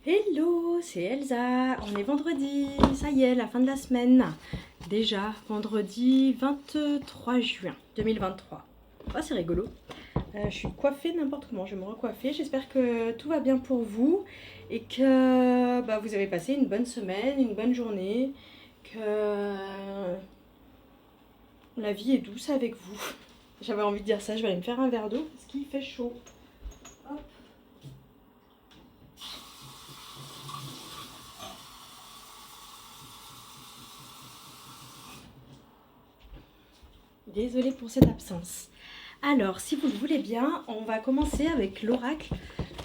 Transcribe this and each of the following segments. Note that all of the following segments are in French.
Hello, c'est Elsa. On est vendredi, ça y est, la fin de la semaine. Déjà, vendredi 23 juin 2023. Oh, c'est rigolo. Je suis coiffée n'importe comment, je vais me recoiffer. J'espère que tout va bien pour vous et que vous avez passé une bonne semaine, une bonne journée, que la vie est douce avec vous. J'avais envie de dire ça, je vais aller me faire un verre d'eau parce qu'il fait chaud. Hop. Désolée pour cette absence. Alors, si vous le voulez bien, on va commencer avec l'oracle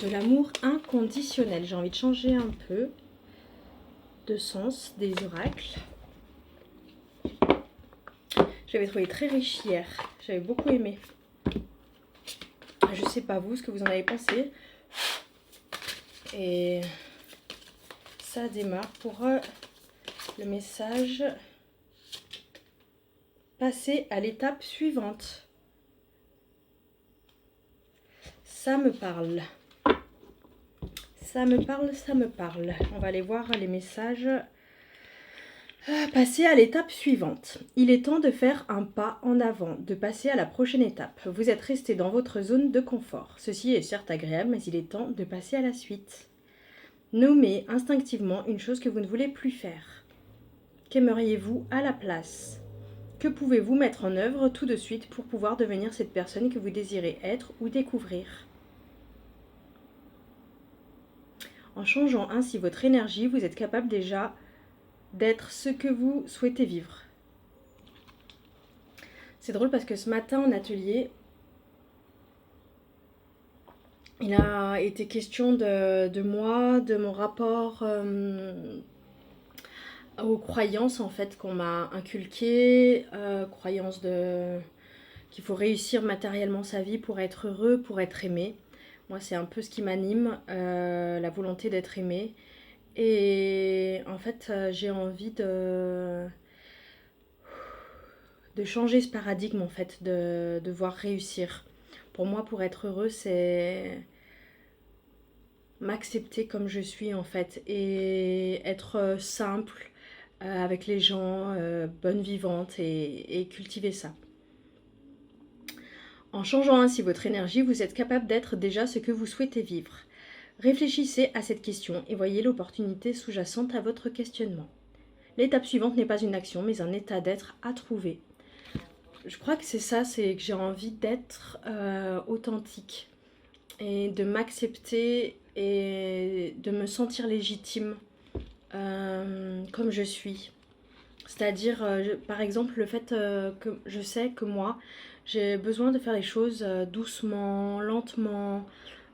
de l'amour inconditionnel. J'ai envie de changer un peu de sens des oracles. Je l'avais trouvé très riche hier. J'avais beaucoup aimé. Je sais pas vous, ce que vous en avez pensé. Et ça démarre pour le message. Passer à l'étape suivante. Ça me parle. Ça me parle, ça me parle. On va aller voir les messages. Passer à l'étape suivante. Il est temps de faire un pas en avant, de passer à la prochaine étape. Vous êtes resté dans votre zone de confort. Ceci est certes agréable, mais il est temps de passer à la suite. Nommez instinctivement une chose que vous ne voulez plus faire. Qu'aimeriez-vous à la place ? Que pouvez-vous mettre en œuvre tout de suite pour pouvoir devenir cette personne que vous désirez être ou découvrir ? En changeant ainsi votre énergie, vous êtes capable déjà d'être ce que vous souhaitez vivre. C'est drôle parce que ce matin en atelier, il a été question de moi, de mon rapport aux croyances en fait qu'on m'a inculquées, croyances qu'il faut réussir matériellement sa vie pour être heureux, pour être aimé. Moi c'est un peu ce qui m'anime, la volonté d'être aimé. Et en fait j'ai envie de changer ce paradigme en fait, de devoir réussir. Pour moi, pour être heureux, c'est m'accepter comme je suis en fait et être simple avec les gens, bonne vivante et cultiver ça. En changeant ainsi votre énergie, vous êtes capable d'être déjà ce que vous souhaitez vivre. Réfléchissez à cette question et voyez l'opportunité sous-jacente à votre questionnement. L'étape suivante n'est pas une action, mais un état d'être à trouver. Je crois que c'est ça, c'est que j'ai envie d'être authentique et de m'accepter et de me sentir légitime comme je suis. C'est-à-dire, par exemple, le fait que je sais que moi, j'ai besoin de faire les choses doucement, lentement.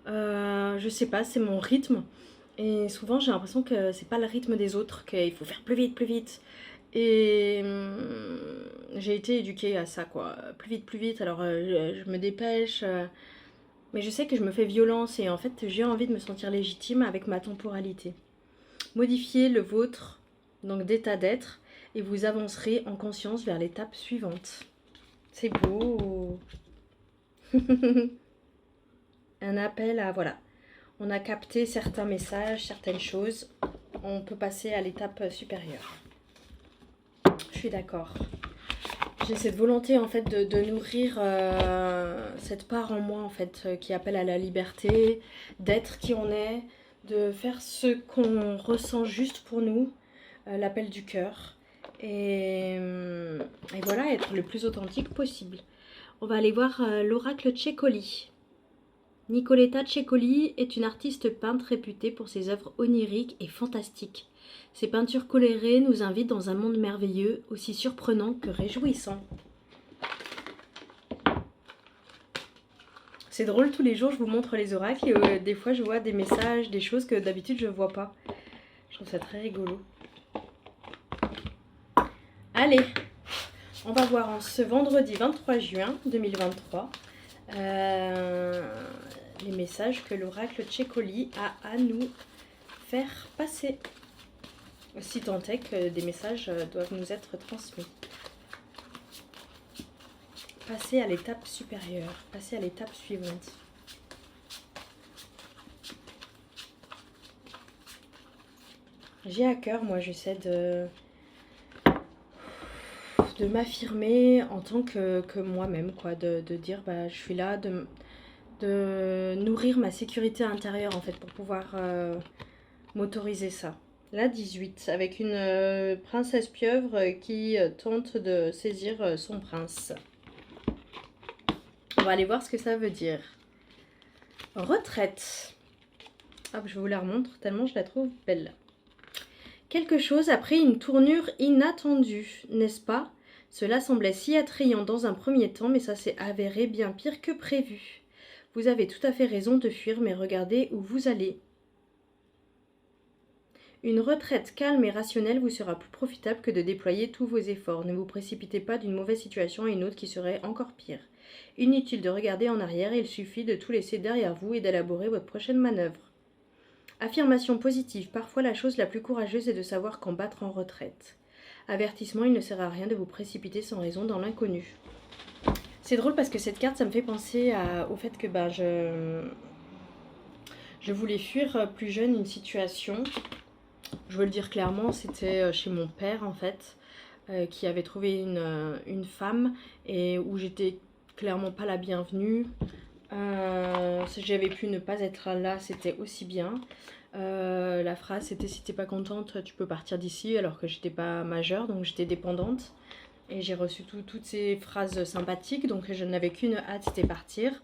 Je sais pas, c'est mon rythme. Et souvent, j'ai l'impression que c'est pas le rythme des autres, qu'il faut faire plus vite, plus vite. Et j'ai été éduquée à ça, quoi. Plus vite, alors je me dépêche. Mais je sais que je me fais violence et en fait, j'ai envie de me sentir légitime avec ma temporalité. Modifiez le vôtre, donc d'état d'être, et vous avancerez en conscience vers l'étape suivante. C'est beau. Un appel à, voilà. On a capté certains messages, certaines choses. On peut passer à l'étape supérieure. Je suis d'accord. J'ai cette volonté en fait de nourrir cette part en moi en fait qui appelle à la liberté, d'être qui on est, de faire ce qu'on ressent juste pour nous, l'appel du cœur. Et voilà, être le plus authentique possible. On va aller voir l'oracle Ceccoli. Nicoletta Ceccoli est une artiste peintre réputée pour ses œuvres oniriques et fantastiques. Ses peintures colorées nous invitent dans un monde merveilleux, aussi surprenant que réjouissant. C'est drôle, tous les jours je vous montre les oracles et des fois je vois des messages, des choses que d'habitude je ne vois pas. Je trouve ça très rigolo. Allez, on va voir en ce vendredi 23 juin 2023 les messages que l'oracle Ceccoli a à nous faire passer. Si tant est que des messages doivent nous être transmis. Passer à l'étape supérieure, passer à l'étape suivante. J'ai à cœur, moi, j'essaie de m'affirmer en tant que moi-même, quoi, de dire, bah, je suis là, de nourrir ma sécurité intérieure, en fait, pour pouvoir m'autoriser ça. Là, 18, avec une princesse pieuvre qui tente de saisir son prince. On va aller voir ce que ça veut dire. Retraite. Hop, je vous la remontre tellement je la trouve belle. Quelque chose a pris une tournure inattendue, n'est-ce pas? Cela semblait si attrayant dans un premier temps, mais ça s'est avéré bien pire que prévu. Vous avez tout à fait raison de fuir, mais regardez où vous allez. Une retraite calme et rationnelle vous sera plus profitable que de déployer tous vos efforts. Ne vous précipitez pas d'une mauvaise situation à une autre qui serait encore pire. Inutile de regarder en arrière, il suffit de tout laisser derrière vous et d'élaborer votre prochaine manœuvre. Affirmation positive. Parfois la chose la plus courageuse est de savoir quand battre en retraite. Avertissement, il ne sert à rien de vous précipiter sans raison dans l'inconnu. C'est drôle parce que cette carte, ça me fait penser au fait que je voulais fuir plus jeune une situation. Je veux le dire clairement, c'était chez mon père en fait, qui avait trouvé une femme et où j'étais clairement pas la bienvenue. Si j'avais pu ne pas être là, c'était aussi bien. La phrase c'était si t'es pas contente, tu peux partir d'ici, alors que j'étais pas majeure, donc j'étais dépendante. Et j'ai reçu toutes ces phrases sympathiques, donc je n'avais qu'une hâte, c'était partir.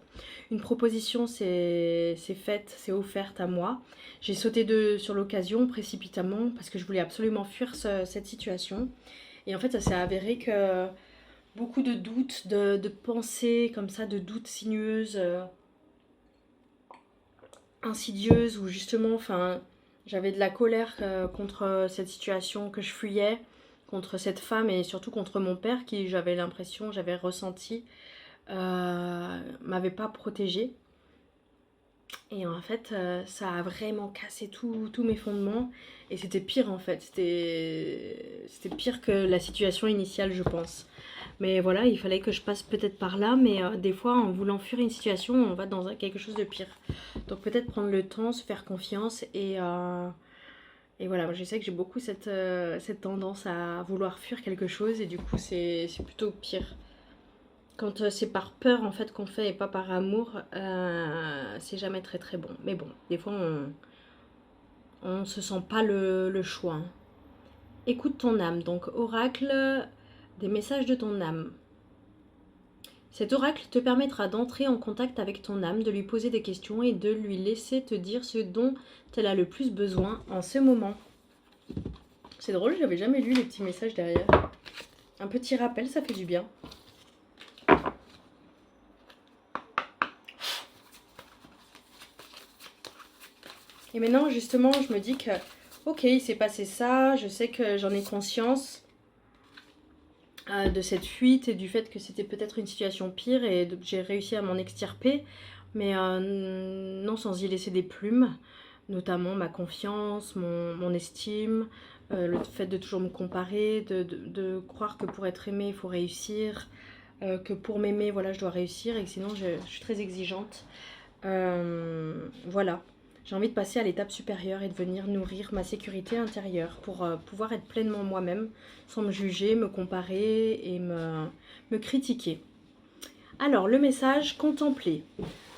Une proposition s'est faite, s'est offerte à moi. J'ai sauté sur l'occasion précipitamment parce que je voulais absolument fuir cette situation. Et en fait, ça s'est avéré que beaucoup de doutes, de pensées comme ça, de doutes sinueuses, insidieuses, où justement, enfin, j'avais de la colère contre cette situation que je fuyais, contre cette femme et surtout contre mon père qui, j'avais l'impression, j'avais ressenti, m'avait pas protégée. Et en fait, ça a vraiment cassé tous mes fondements. Et c'était pire en fait. C'était pire que la situation initiale, je pense. Mais voilà, il fallait que je passe peut-être par là. Mais des fois, en voulant fuir une situation, on va dans quelque chose de pire. Donc peut-être prendre le temps, se faire confiance. Et voilà, je sais que j'ai beaucoup cette tendance à vouloir fuir quelque chose. Et du coup, c'est plutôt pire. Quand c'est par peur en fait qu'on fait et pas par amour, c'est jamais très très bon. Mais bon, des fois on se sent pas le choix, hein. Écoute ton âme, donc oracle des messages de ton âme. Cet oracle te permettra d'entrer en contact avec ton âme, de lui poser des questions et de lui laisser te dire ce dont elle a le plus besoin en ce moment. C'est drôle, j'avais jamais lu les petits messages derrière. Un petit rappel, ça fait du bien. Et maintenant, justement, je me dis que, ok, il s'est passé ça, je sais que j'en ai conscience de cette fuite et du fait que c'était peut-être une situation pire et que j'ai réussi à m'en extirper, mais non sans y laisser des plumes, notamment ma confiance, mon estime, le fait de toujours me comparer, de croire que pour être aimée, il faut réussir, que pour m'aimer, voilà, je dois réussir et que sinon je suis très exigeante. Voilà. J'ai envie de passer à l'étape supérieure et de venir nourrir ma sécurité intérieure pour pouvoir être pleinement moi-même, sans me juger, me comparer et me critiquer. Alors, le message, contempler.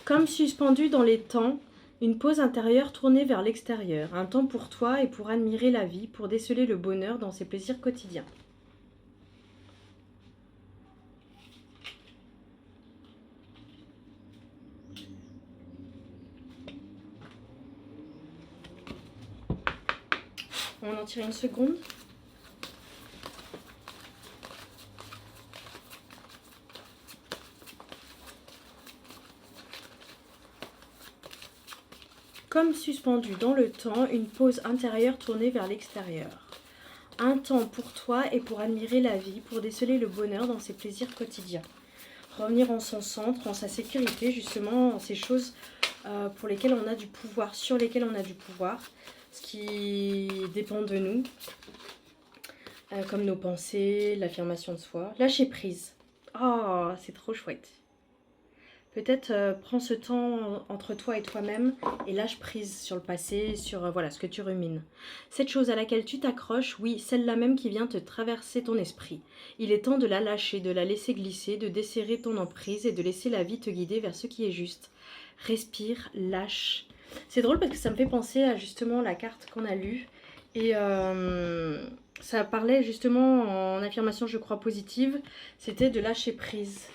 Comme suspendu dans les temps, une pause intérieure tournée vers l'extérieur. Un temps pour toi et pour admirer la vie, pour déceler le bonheur dans ses plaisirs quotidiens. On en tire une seconde. Comme suspendu dans le temps, une pause intérieure tournée vers l'extérieur. Un temps pour toi et pour admirer la vie, pour déceler le bonheur dans ses plaisirs quotidiens. Revenir en son centre, en sa sécurité, justement, en ces choses pour lesquelles on a du pouvoir, sur lesquelles on a du pouvoir, ce qui dépend de nous, comme nos pensées, l'affirmation de soi. Lâcher prise. Oh, c'est trop chouette. Peut-être prends ce temps entre toi et toi-même et lâche prise sur le passé, sur voilà, ce que tu rumines. Cette chose à laquelle tu t'accroches, oui, celle-là même qui vient te traverser ton esprit. Il est temps de la lâcher, de la laisser glisser, de desserrer ton emprise et de laisser la vie te guider vers ce qui est juste. Respire, lâche. C'est drôle parce que ça me fait penser à justement la carte qu'on a lue. Et ça parlait justement en affirmation, je crois, positive. C'était de lâcher prise.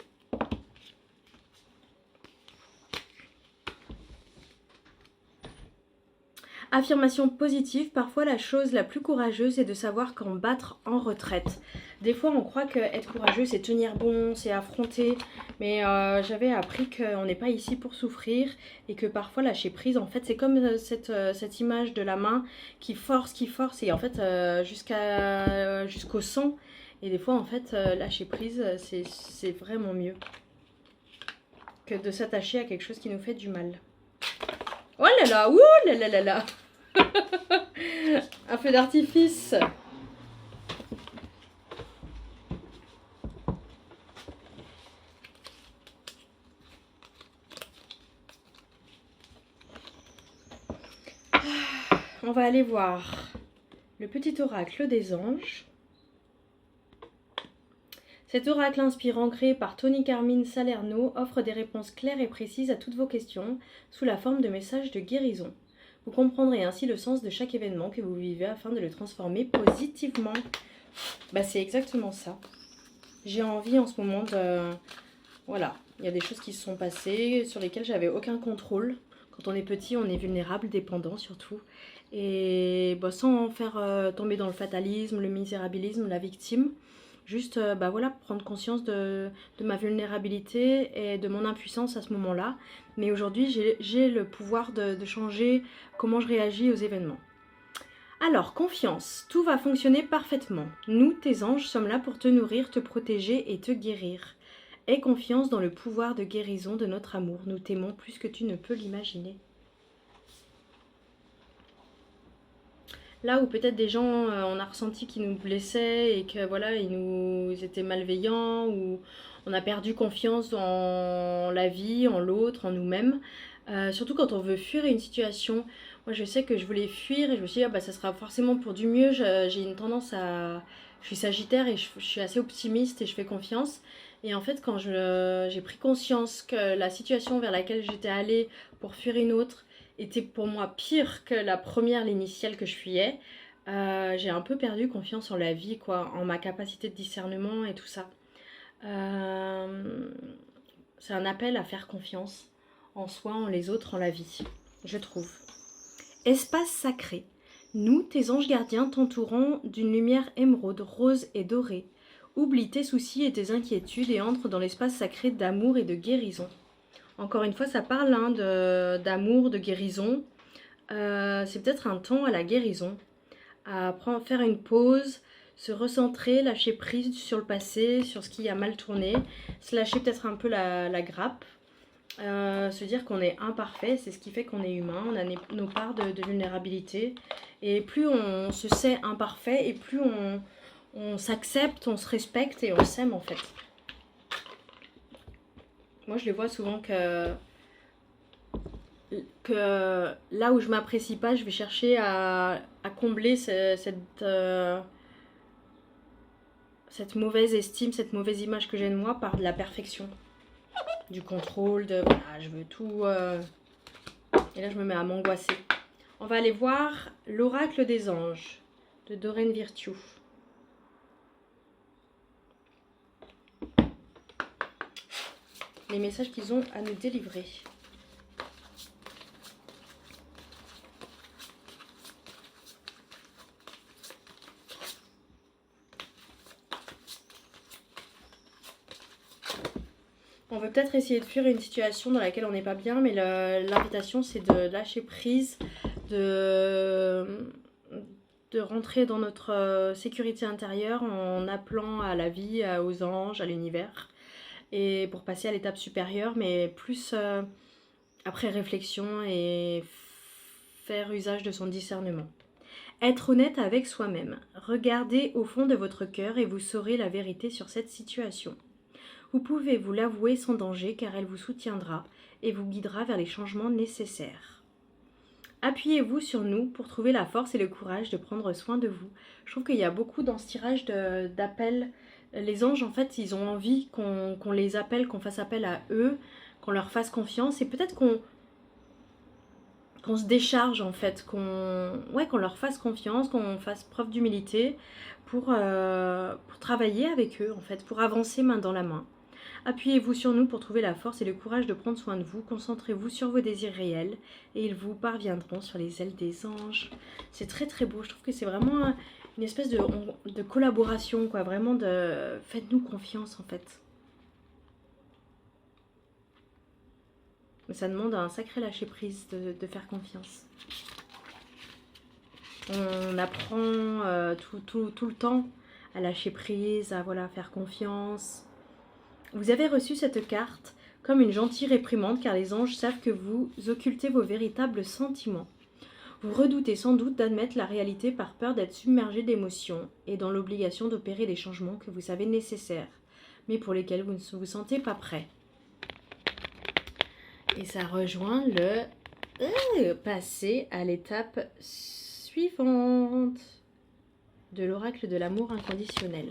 Affirmation positive, parfois la chose la plus courageuse est de savoir qu'en battre en retraite. Des fois on croit que être courageux c'est tenir bon, c'est affronter, mais j'avais appris qu'on n'est pas ici pour souffrir et que parfois lâcher prise, en fait c'est comme cette image de la main qui force et en fait jusqu'au sang. Et des fois en fait lâcher prise c'est vraiment mieux que de s'attacher à quelque chose qui nous fait du mal. Oh là là, ouh là là là là. Un feu d'artifice. On va aller voir le petit oracle des anges. Cet oracle inspirant créé par Tony Carmine Salerno offre des réponses claires et précises à toutes vos questions sous la forme de messages de guérison. Vous comprendrez ainsi le sens de chaque événement que vous vivez afin de le transformer positivement. Bah, c'est exactement ça. J'ai envie en ce moment de... Voilà, il y a des choses qui se sont passées sur lesquelles j'avais aucun contrôle. Quand on est petit, on est vulnérable, dépendant surtout. Et bah, sans faire tomber dans le fatalisme, le misérabilisme, la victime. Juste bah voilà, prendre conscience de ma vulnérabilité et de mon impuissance à ce moment-là. Mais aujourd'hui, j'ai le pouvoir de changer comment je réagis aux événements. Alors, confiance, tout va fonctionner parfaitement. Nous, tes anges, sommes là pour te nourrir, te protéger et te guérir. Aie confiance dans le pouvoir de guérison de notre amour. Nous t'aimons plus que tu ne peux l'imaginer. Là où peut-être des gens, on a ressenti qu'ils nous blessaient et que voilà, ils étaient malveillants, ou on a perdu confiance en la vie, en l'autre, en nous-mêmes. Surtout quand on veut fuir une situation. Moi, je sais que je voulais fuir et je me suis dit, ah, bah, ça sera forcément pour du mieux. J'ai une tendance à... Je suis sagittaire et je suis assez optimiste et je fais confiance. Et en fait, quand j'ai pris conscience que la situation vers laquelle j'étais allée pour fuir une autre était pour moi pire que la première, l'initiale que je fuyais, j'ai un peu perdu confiance en la vie, quoi, en ma capacité de discernement et tout ça. C'est un appel à faire confiance en soi, en les autres, en la vie, je trouve. Espace sacré. Nous, tes anges gardiens, t'entourons d'une lumière émeraude, rose et dorée. Oublie tes soucis et tes inquiétudes et entre dans l'espace sacré d'amour et de guérison. Encore une fois, ça parle hein, d'amour, de guérison. C'est peut-être un temps à la guérison, à faire une pause, se recentrer, lâcher prise sur le passé, sur ce qui a mal tourné, se lâcher peut-être un peu la grappe, se dire qu'on est imparfait, c'est ce qui fait qu'on est humain, on a nos parts de vulnérabilité. Et plus on se sait imparfait, et plus on s'accepte, on se respecte et on s'aime en fait. Moi je les vois souvent que là où je m'apprécie pas, je vais chercher à combler cette mauvaise estime, cette mauvaise image que j'ai de moi par de la perfection, du contrôle, de voilà, je veux tout. Et là, je me mets à m'angoisser. On va aller voir l'oracle des anges de Doreen Virtue. Les messages qu'ils ont à nous délivrer. On veut peut-être essayer de fuir une situation dans laquelle on n'est pas bien, mais l'invitation c'est de lâcher prise, de rentrer dans notre sécurité intérieure en appelant à la vie, aux anges, à l'univers, et pour passer à l'étape supérieure, mais plus après réflexion et faire usage de son discernement. Être honnête avec soi-même. Regardez au fond de votre cœur et vous saurez la vérité sur cette situation. Vous pouvez vous l'avouer sans danger car elle vous soutiendra et vous guidera vers les changements nécessaires. Appuyez-vous sur nous pour trouver la force et le courage de prendre soin de vous. Je trouve qu'il y a beaucoup dans ce tirage d'appels. Les anges, en fait, ils ont envie qu'on les appelle, qu'on fasse appel à eux, qu'on leur fasse confiance et peut-être qu'on se décharge en fait, qu'on leur fasse confiance, qu'on fasse preuve d'humilité pour travailler avec eux en fait, pour avancer main dans la main. Appuyez-vous sur nous pour trouver la force et le courage de prendre soin de vous. Concentrez-vous sur vos désirs réels et ils vous parviendront sur les ailes des anges. C'est très très beau, je trouve que c'est vraiment une espèce de collaboration, quoi. Vraiment de faites-nous confiance en fait. Mais ça demande un sacré lâcher prise de faire confiance. On apprend tout le temps à lâcher prise, à voilà, faire confiance. Vous avez reçu cette carte comme une gentille réprimande car les anges savent que vous occultez vos véritables sentiments. Vous redoutez sans doute d'admettre la réalité par peur d'être submergé d'émotions et dans l'obligation d'opérer les changements que vous savez nécessaires, mais pour lesquels vous ne vous sentez pas prêt. Et ça rejoint le passer à l'étape suivante de l'oracle de l'amour inconditionnel.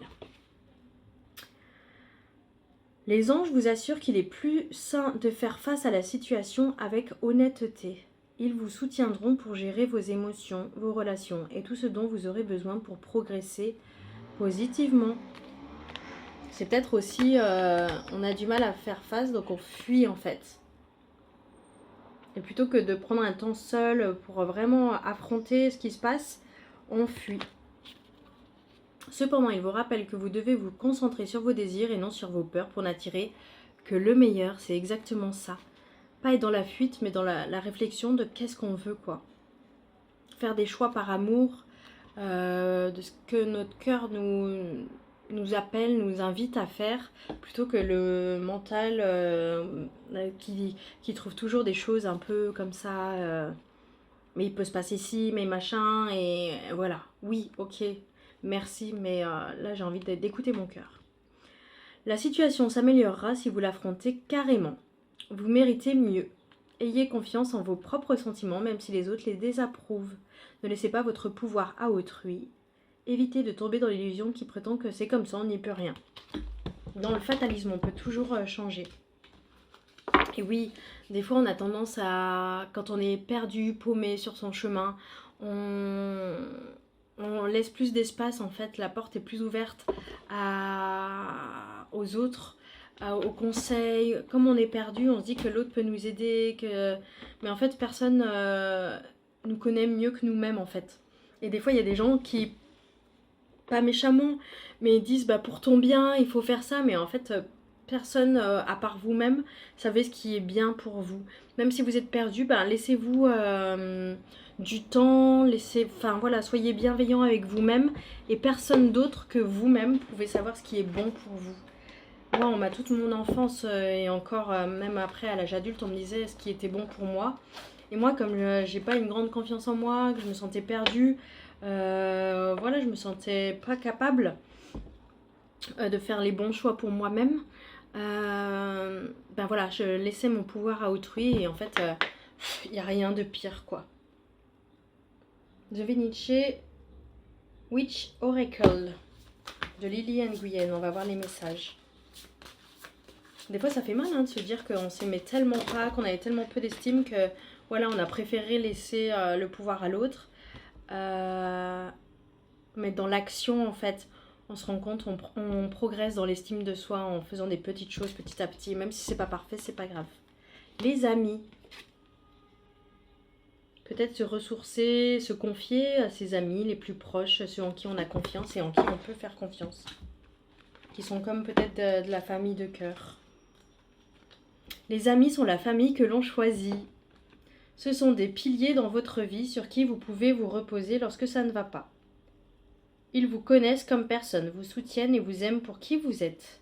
Les anges vous assurent qu'il est plus sain de faire face à la situation avec honnêteté. Ils vous soutiendront pour gérer vos émotions, vos relations et tout ce dont vous aurez besoin pour progresser positivement. C'est peut-être aussi, on a du mal à faire face, donc on fuit en fait. Et plutôt que de prendre un temps seul pour vraiment affronter ce qui se passe, on fuit. Cependant, il vous rappelle que vous devez vous concentrer sur vos désirs et non sur vos peurs pour n'attirer que le meilleur. C'est exactement ça. Pas être dans la fuite, mais dans la réflexion de qu'est-ce qu'on veut, quoi. Faire des choix par amour, de ce que notre cœur nous appelle, nous invite à faire, plutôt que le mental qui trouve toujours des choses un peu comme ça. Mais il peut se passer ci, mais machin, et voilà. Oui, ok. Merci, mais là j'ai envie d'écouter mon cœur. La situation s'améliorera si vous l'affrontez carrément. Vous méritez mieux. Ayez confiance en vos propres sentiments, même si les autres les désapprouvent. Ne laissez pas votre pouvoir à autrui. Évitez de tomber dans l'illusion qui prétend que c'est comme ça, on n'y peut rien. Dans le fatalisme, on peut toujours changer. Et oui, des fois on a tendance à, quand on est perdu, paumé sur son chemin, on laisse plus d'espace en fait, la porte est plus ouverte aux autres, aux conseils. Comme on est perdu, on se dit que l'autre peut nous aider, mais en fait personne nous connaît mieux que nous-mêmes en fait. Et des fois il y a des gens qui, pas méchamment, mais disent bah pour ton bien il faut faire ça, mais en fait personne à part vous-même savez ce qui est bien pour vous. Même si vous êtes perdu, ben laissez-vous du temps, soyez bienveillant avec vous-même et personne d'autre que vous-même pouvez savoir ce qui est bon pour vous. Moi, on m'a toute mon enfance et encore même après à l'âge adulte, on me disait ce qui était bon pour moi. Et moi, comme j'ai pas une grande confiance en moi, que je me sentais perdue, je me sentais pas capable de faire les bons choix pour moi-même. Je laissais mon pouvoir à autrui et en fait, il n'y a rien de pire, quoi. The Vinici Witch Oracle de Liliane Guyenne. On va voir les messages. Des fois, ça fait mal de se dire qu'on s'aimait tellement pas, qu'on avait tellement peu d'estime que voilà, on a préféré laisser le pouvoir à l'autre. Mais dans l'action, en fait, on se rend compte, on progresse dans l'estime de soi en faisant des petites choses petit à petit. Même si c'est pas parfait, c'est pas grave. Les amis. Peut-être se ressourcer, se confier à ses amis les plus proches, ceux en qui on a confiance et en qui on peut faire confiance. Qui sont comme peut-être de la famille de cœur. Les amis sont la famille que l'on choisit. Ce sont des piliers dans votre vie sur qui vous pouvez vous reposer lorsque ça ne va pas. Ils vous connaissent comme personne, vous soutiennent et vous aiment pour qui vous êtes.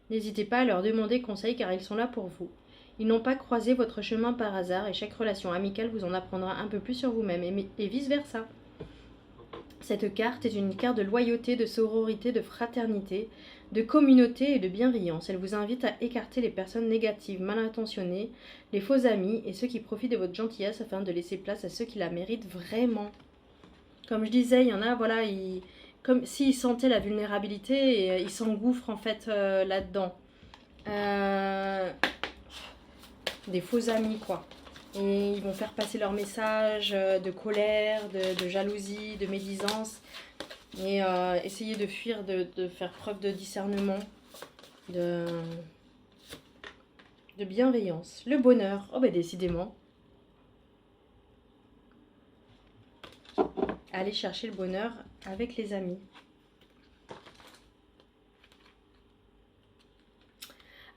N'hésitez pas à leur demander conseil car ils sont là pour vous. Ils n'ont pas croisé votre chemin par hasard et chaque relation amicale vous en apprendra un peu plus sur vous-même et vice-versa. Cette carte est une carte de loyauté, de sororité, de fraternité, de communauté et de bienveillance. Elle vous invite à écarter les personnes négatives, mal intentionnées, les faux amis et ceux qui profitent de votre gentillesse afin de laisser place à ceux qui la méritent vraiment. Comme je disais, il y en a, voilà, comme s'ils sentaient la vulnérabilité et ils s'engouffrent en fait là-dedans. Des faux amis, quoi. Et ils vont faire passer leur message de colère, de jalousie, de médisance. Et essayer de fuir, de faire preuve de discernement, de bienveillance. Le bonheur, oh ben décidément. Aller chercher le bonheur avec les amis.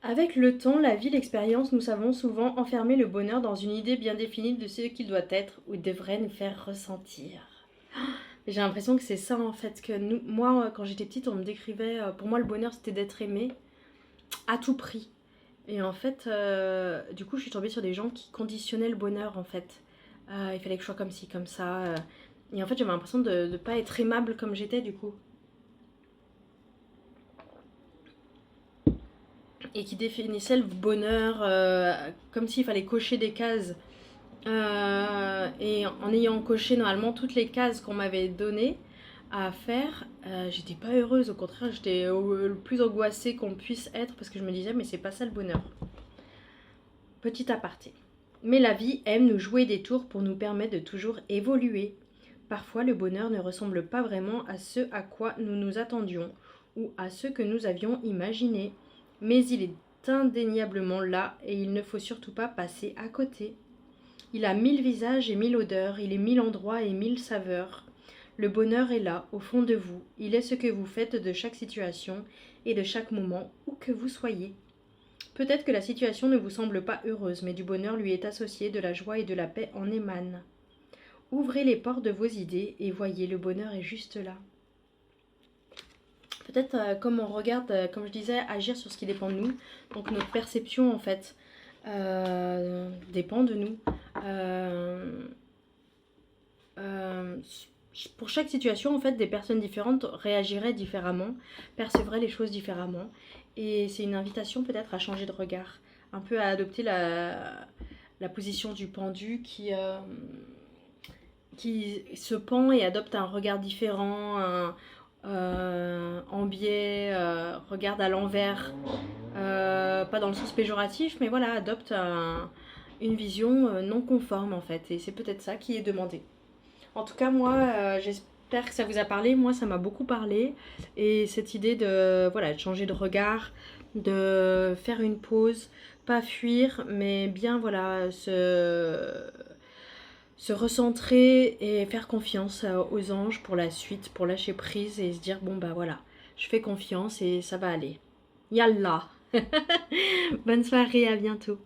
Avec le temps, la vie, l'expérience, nous savons souvent enfermer le bonheur dans une idée bien définie de ce qu'il doit être ou devrait nous faire ressentir. J'ai l'impression que c'est ça en fait, que moi quand j'étais petite on me décrivait, pour moi le bonheur c'était d'être aimé à tout prix. Et en fait, du coup je suis tombée sur des gens qui conditionnaient le bonheur en fait. Il fallait que je sois comme ci, comme ça. Et en fait j'avais l'impression de ne pas être aimable comme j'étais du coup. Et qui définissait le bonheur comme s'il fallait cocher des cases. Et en ayant coché normalement toutes les cases qu'on m'avait données à faire, j'étais pas heureuse. Au contraire, j'étais le plus angoissée qu'on puisse être parce que je me disais mais c'est pas ça le bonheur. Petit aparté. Mais la vie aime nous jouer des tours pour nous permettre de toujours évoluer. Parfois, le bonheur ne ressemble pas vraiment à ce à quoi nous nous attendions ou à ce que nous avions imaginé. Mais il est indéniablement là et il ne faut surtout pas passer à côté. Il a 1000 visages et 1000 odeurs, il est 1000 endroits et 1000 saveurs. Le bonheur est là, au fond de vous. Il est ce que vous faites de chaque situation et de chaque moment, où que vous soyez. Peut-être que la situation ne vous semble pas heureuse, mais du bonheur lui est associé, de la joie et de la paix en émanent. Ouvrez les portes de vos idées et voyez, le bonheur est juste là. Peut-être comme on regarde, comme je disais, agir sur ce qui dépend de nous. Donc notre perception en fait dépend de nous. Pour chaque situation, en fait, des personnes différentes réagiraient différemment, percevraient les choses différemment. Et c'est une invitation peut-être à changer de regard, un peu à adopter la position du pendu qui se pend et adopte un regard différent, en biais, regarde à l'envers, pas dans le sens péjoratif, mais voilà, adopte une vision non conforme en fait. Et c'est peut-être ça qui est demandé. En tout cas, moi, j'espère que ça vous a parlé. Moi, ça m'a beaucoup parlé. Et cette idée de, voilà, de changer de regard, de faire une pause, pas fuir, mais bien, voilà, se recentrer et faire confiance aux anges pour la suite, pour lâcher prise et se dire, bon, bah voilà, je fais confiance et ça va aller. Yallah. Bonne soirée, à bientôt.